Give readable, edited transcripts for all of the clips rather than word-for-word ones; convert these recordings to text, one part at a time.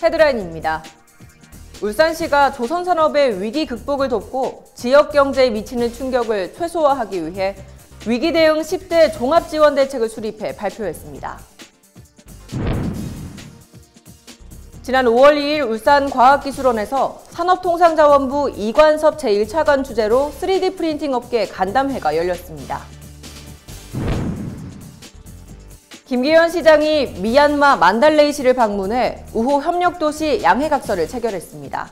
헤드라인입니다. 울산시가 조선산업의 위기 극복을 돕고 지역 경제에 미치는 충격을 최소화하기 위해 위기 대응 10대 종합지원대책을 수립해 발표했습니다. 지난 5월 2일 울산과학기술원에서 산업통상자원부 이관섭 제1차관 주재로 3D 프린팅 업계 간담회가 열렸습니다. 김기현 시장이 미얀마 만달레이시를 방문해 우호 협력도시 양해각서를 체결했습니다.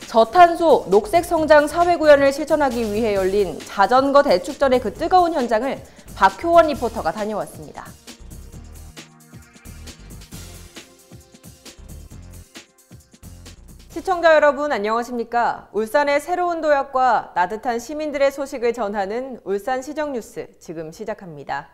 저탄소 녹색성장 사회구현을 실천하기 위해 열린 자전거 대축전의 그 뜨거운 현장을 박효원 리포터가 다녀왔습니다. 시청자 여러분 안녕하십니까? 울산의 새로운 도약과 따뜻한 시민들의 소식을 전하는 울산시정뉴스 지금 시작합니다.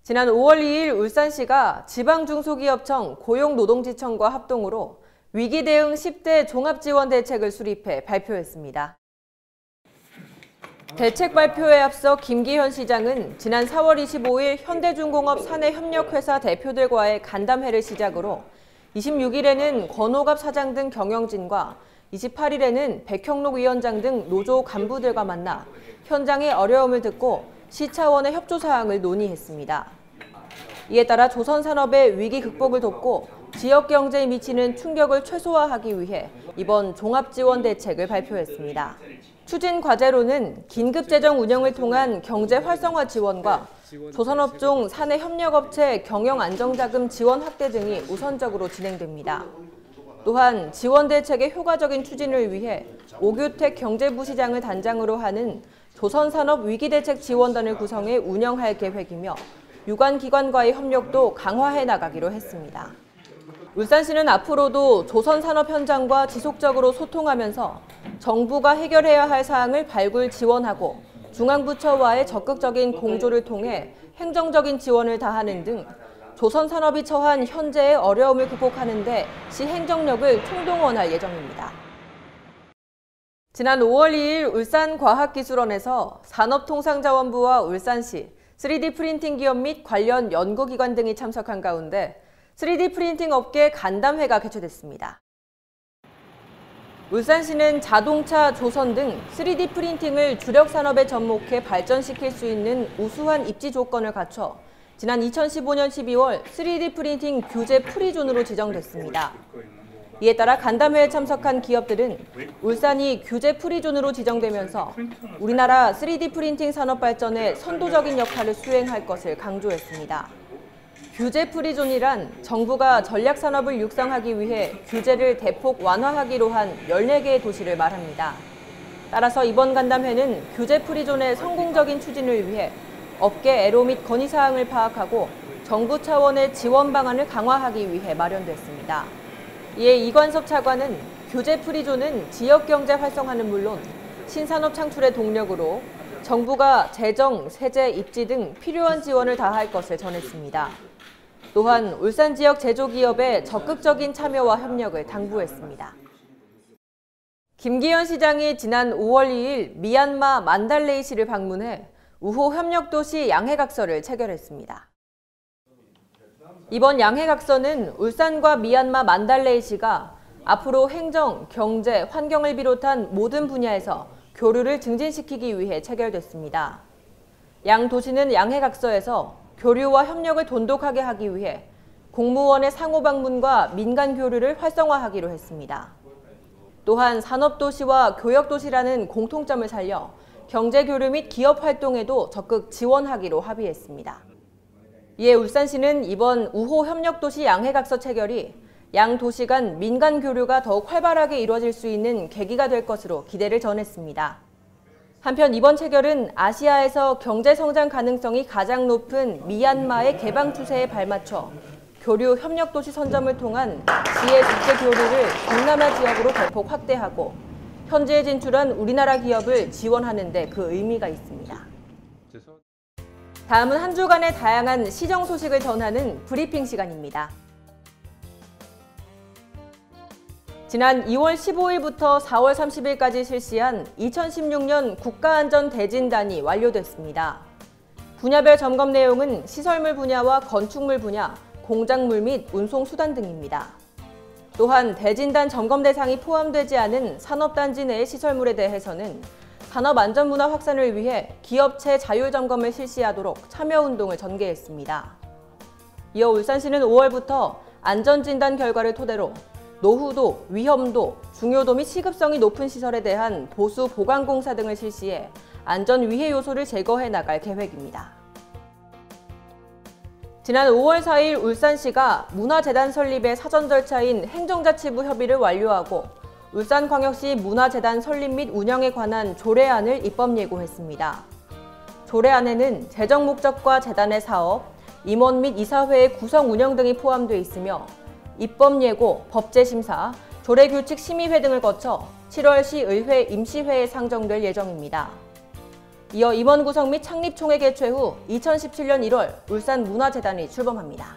지난 5월 2일 울산시가 지방중소기업청 고용노동지청과 합동으로 위기 대응 10대 종합지원대책을 수립해 발표했습니다. 대책 발표에 앞서 김기현 시장은 지난 4월 25일 현대중공업 사내협력회사 대표들과의 간담회를 시작으로 26일에는 권오갑 사장 등 경영진과 28일에는 백형록 위원장 등 노조 간부들과 만나 현장의 어려움을 듣고 시 차원의 협조 사항을 논의했습니다. 이에 따라 조선산업의 위기 극복을 돕고 지역 경제에 미치는 충격을 최소화하기 위해 이번 종합지원대책을 발표했습니다. 추진 과제로는 긴급재정 운영을 통한 경제 활성화 지원과 조선업종 사내협력업체 경영안정자금 지원 확대 등이 우선적으로 진행됩니다. 또한 지원대책의 효과적인 추진을 위해 오규택 경제부시장을 단장으로 하는 조선산업위기대책지원단을 구성해 운영할 계획이며 유관기관과의 협력도 강화해 나가기로 했습니다. 울산시는 앞으로도 조선산업 현장과 지속적으로 소통하면서 정부가 해결해야 할 사항을 발굴 지원하고 중앙부처와의 적극적인 공조를 통해 행정적인 지원을 다하는 등 조선산업이 처한 현재의 어려움을 극복하는 데 시 행정력을 총동원할 예정입니다. 지난 5월 2일 울산과학기술원에서 산업통상자원부와 울산시, 3D 프린팅 기업 및 관련 연구기관 등이 참석한 가운데 3D 프린팅 업계 간담회가 개최됐습니다. 울산시는 자동차, 조선 등 3D 프린팅을 주력 산업에 접목해 발전시킬 수 있는 우수한 입지 조건을 갖춰 지난 2015년 12월 3D 프린팅 규제 프리존으로 지정됐습니다. 이에 따라 간담회에 참석한 기업들은 울산이 규제 프리존으로 지정되면서 우리나라 3D 프린팅 산업 발전에 선도적인 역할을 수행할 것을 강조했습니다. 규제 프리존이란 정부가 전략산업을 육성하기 위해 규제를 대폭 완화하기로 한 14개의 도시를 말합니다. 따라서 이번 간담회는 규제 프리존의 성공적인 추진을 위해 업계 애로 및 건의사항을 파악하고 정부 차원의 지원 방안을 강화하기 위해 마련됐습니다. 이에 이관섭 차관은 규제 프리존은 지역경제 활성화는 물론 신산업 창출의 동력으로 정부가 재정, 세제, 입지 등 필요한 지원을 다할 것을 전했습니다. 또한 울산 지역 제조기업의 적극적인 참여와 협력을 당부했습니다. 김기현 시장이 지난 5월 2일 미얀마 만달레이시를 방문해 우호 협력도시 양해각서를 체결했습니다. 이번 양해각서는 울산과 미얀마 만달레이시가 앞으로 행정, 경제, 환경을 비롯한 모든 분야에서 교류를 증진시키기 위해 체결됐습니다. 양 도시는 양해각서에서 교류와 협력을 돈독하게 하기 위해 공무원의 상호방문과 민간 교류를 활성화하기로 했습니다. 또한 산업도시와 교역도시라는 공통점을 살려 경제교류 및 기업 활동에도 적극 지원하기로 합의했습니다. 이에 울산시는 이번 우호 협력도시 양해각서 체결이 양 도시 간 민간 교류가 더욱 활발하게 이루어질 수 있는 계기가 될 것으로 기대를 전했습니다. 한편 이번 체결은 아시아에서 경제 성장 가능성이 가장 높은 미얀마의 개방 추세에 발맞춰 교류 협력도시 선점을 통한 지혜 국제 교류를 동남아 지역으로 대폭 확대하고 현지에 진출한 우리나라 기업을 지원하는 데 그 의미가 있습니다. 다음은 한 주간의 다양한 시정 소식을 전하는 브리핑 시간입니다. 지난 2월 15일부터 4월 30일까지 실시한 2016년 국가안전대진단이 완료됐습니다. 분야별 점검 내용은 시설물 분야와 건축물 분야, 공작물 및 운송수단 등입니다. 또한 대진단 점검 대상이 포함되지 않은 산업단지 내의 시설물에 대해서는 산업안전문화 확산을 위해 기업체 자율점검을 실시하도록 참여운동을 전개했습니다. 이어 울산시는 5월부터 안전진단 결과를 토대로 노후도, 위험도, 중요도 및 시급성이 높은 시설에 대한 보수 보강공사 등을 실시해 안전 위해 요소를 제거해 나갈 계획입니다. 지난 5월 4일 울산시가 문화재단 설립의 사전 절차인 행정자치부 협의를 완료하고 울산광역시 문화재단 설립 및 운영에 관한 조례안을 입법 예고했습니다. 조례안에는 재정 목적과 재단의 사업, 임원 및 이사회의 구성 운영 등이 포함되어 있으며 입법 예고, 법제심사, 조례규칙 심의회 등을 거쳐 7월 시의회 임시회에 상정될 예정입니다. 이어 임원 구성 및 창립총회 개최 후 2017년 1월 울산문화재단이 출범합니다.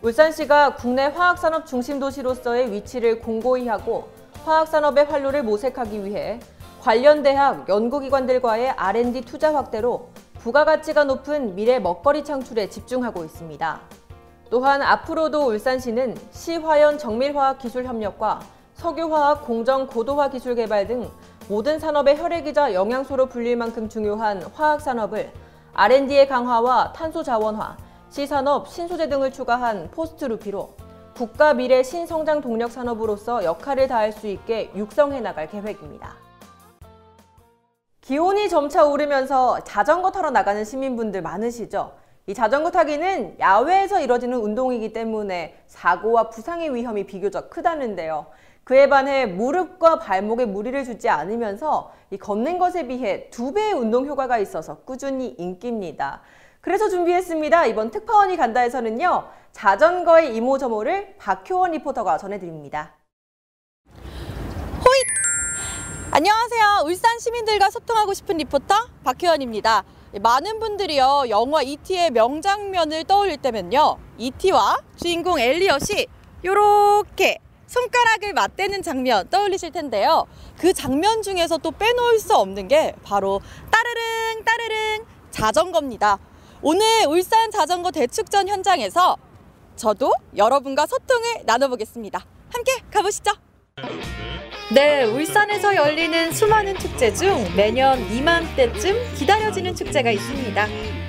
울산시가 국내 화학산업 중심도시로서의 위치를 공고히 하고 화학산업의 활로를 모색하기 위해 관련 대학, 연구기관들과의 R&D 투자 확대로 부가가치가 높은 미래 먹거리 창출에 집중하고 있습니다. 또한 앞으로도 울산시는 시화연 정밀화학기술협력과 석유화학 공정 고도화 기술 개발 등 모든 산업의 혈액이자 영양소로 불릴 만큼 중요한 화학산업을 R&D의 강화와 탄소 자원화, 시산업, 신소재 등을 추가한 포스트 루피로 국가 미래 신성장 동력 산업으로서 역할을 다할 수 있게 육성해 나갈 계획입니다. 기온이 점차 오르면서 자전거 타러 나가는 시민분들 많으시죠? 이 자전거 타기는 야외에서 이뤄지는 운동이기 때문에 사고와 부상의 위험이 비교적 크다는데요. 그에 반해 무릎과 발목에 무리를 주지 않으면서 이 걷는 것에 비해 2배의 운동 효과가 있어서 꾸준히 인기입니다. 그래서 준비했습니다. 이번 특파원이 간다에서는요. 자전거의 이모저모를 박효원 리포터가 전해드립니다. 호잇! 안녕하세요. 울산 시민들과 소통하고 싶은 리포터 박효원입니다. 많은 분들이요. 영화 E.T.의 명장면을 떠올릴 때면요. E.T.와 주인공 엘리엇이 요렇게 손가락을 맞대는 장면 떠올리실 텐데요. 그 장면 중에서 또 빼놓을 수 없는 게 바로 따르릉 따르릉 자전거입니다. 오늘 울산 자전거 대축전 현장에서 저도 여러분과 소통을 나눠보겠습니다. 함께 가보시죠. 네, 울산에서 열리는 수많은 축제 중 매년 이맘때쯤 기다려지는 축제가 있습니다.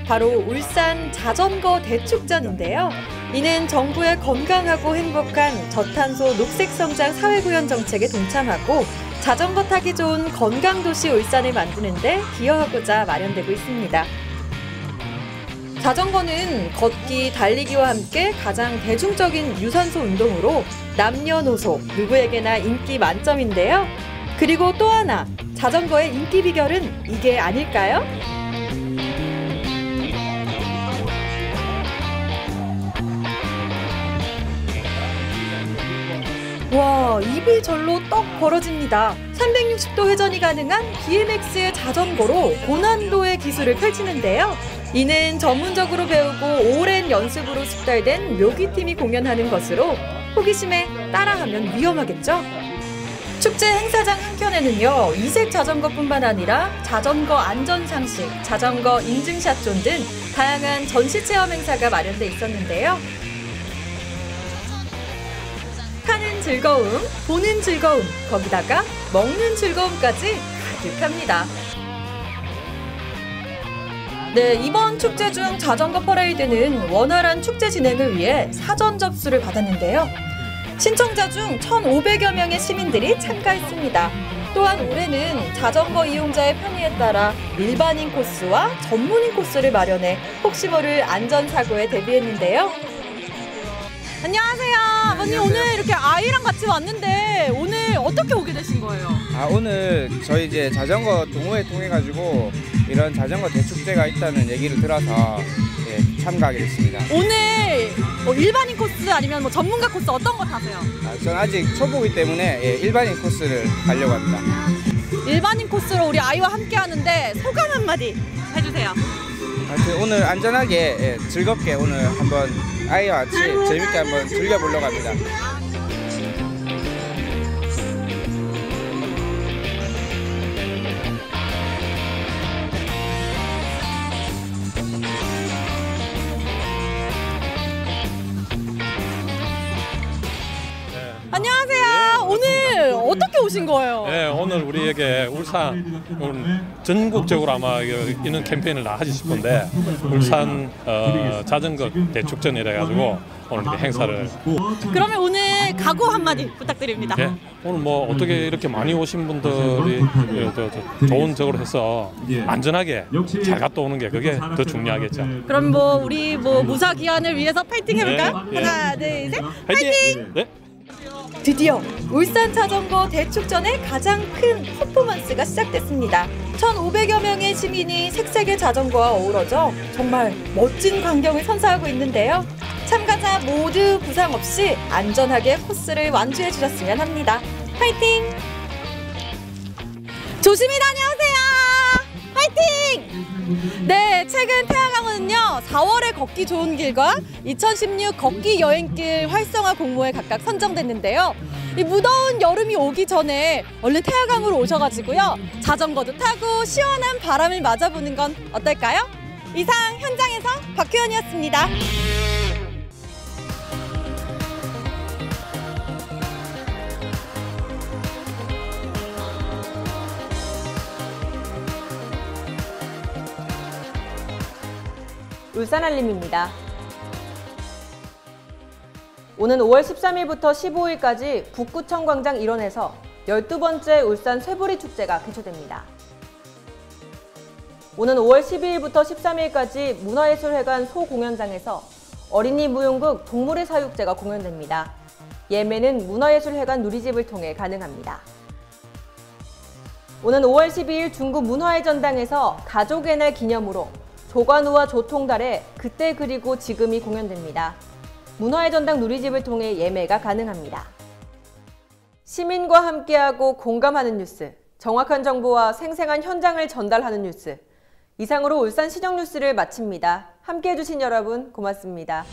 바로 울산 자전거 대축전인데요. 이는 정부의 건강하고 행복한 저탄소 녹색성장 사회구현 정책에 동참하고 자전거 타기 좋은 건강도시 울산을 만드는 데 기여하고자 마련되고 있습니다. 자전거는 걷기, 달리기와 함께 가장 대중적인 유산소 운동으로 남녀노소 누구에게나 인기 만점인데요. 그리고 또 하나, 자전거의 인기 비결은 이게 아닐까요? 와, 입이 절로 떡 벌어집니다. 360도 회전이 가능한 BMX의 자전거로 고난도의 기술을 펼치는데요. 이는 전문적으로 배우고 오랜 연습으로 숙달된 묘기팀이 공연하는 것으로 호기심에 따라하면 위험하겠죠? 축제 행사장 한켠에는요, 이색 자전거뿐만 아니라 자전거 안전상식, 자전거 인증샷존 등 다양한 전시체험 행사가 마련돼 있었는데요. 타는 즐거움, 보는 즐거움, 거기다가 먹는 즐거움까지 가득합니다. 네, 이번 축제 중 자전거 퍼레이드는 원활한 축제 진행을 위해 사전 접수를 받았는데요. 신청자 중 1,500여 명의 시민들이 참가했습니다. 또한 올해는 자전거 이용자의 편의에 따라 일반인 코스와 전문인 코스를 마련해 혹시 모를 안전사고에 대비했는데요. 안녕하세요. 아버님, 오늘 이렇게 아이랑 같이 왔는데 오늘 어떻게 오게 되신 거예요? 오늘 저희 이제 자전거 동호회 통해 가지고 이런 자전거 대축제가 있다는 얘기를 들어서 참가하게 됐습니다. 오늘 일반인 코스 아니면 뭐 전문가 코스 어떤 거 타세요? 전 아직 초보이기 때문에 일반인 코스를 가려고 합니다. 일반인 코스로 우리 아이와 함께 하는데 소감 한마디 해주세요. 오늘 안전하게 즐겁게 오늘 한번 아이와 같이 재밌게 한번 즐겨보려고 합니다. 오신 거예요? 네, 오늘 우리에게 울산 전국적으로 아마 이런 캠페인을 나가지 싶은데 울산 자전거 대축전이라 가지고 오늘 이렇게 행사를. 그러면 오늘 각오 한마디 부탁드립니다. 네, 오늘 뭐 어떻게 이렇게 많이 오신 분들이 좋은 적으로 해서 안전하게 잘 갔다 오는 게 그게 더 중요하겠죠. 그럼 뭐 우리 뭐 무사 귀환을 위해서 파이팅 해볼까요? 네, 네. 하나, 둘, 셋, 화이팅! 네. 드디어 울산 자전거 대축전의 가장 큰 퍼포먼스가 시작됐습니다. 1,500여 명의 시민이 색색의 자전거와 어우러져 정말 멋진 광경을 선사하고 있는데요. 참가자 모두 부상 없이 안전하게 코스를 완주해 주셨으면 합니다. 파이팅! 조심히 다녀오세요! 파이팅! 네, 최근 태화강은요 4월에 걷기 좋은 길과 2016 걷기 여행길 활성화 공모에 각각 선정됐는데요. 이 무더운 여름이 오기 전에 얼른 태화강으로 오셔가지고요 자전거도 타고 시원한 바람을 맞아보는 건 어떨까요? 이상 현장에서 박효연이었습니다. 울산알림입니다. 오는 5월 13일부터 15일까지 북구청 광장 일원에서 12번째 울산 쇠부리 축제가 개최됩니다. 오는 5월 12일부터 13일까지 문화예술회관 소공연장에서 어린이 무용극 동물의 사육제가 공연됩니다. 예매는 문화예술회관 누리집을 통해 가능합니다. 오는 5월 12일 중구 문화의 전당에서 가족의 날 기념으로 조관우와 조통달의 그때 그리고 지금이 공연됩니다. 문화의 전당 누리집을 통해 예매가 가능합니다. 시민과 함께하고 공감하는 뉴스, 정확한 정보와 생생한 현장을 전달하는 뉴스. 이상으로 울산 시정 뉴스를 마칩니다. 함께해 주신 여러분 고맙습니다.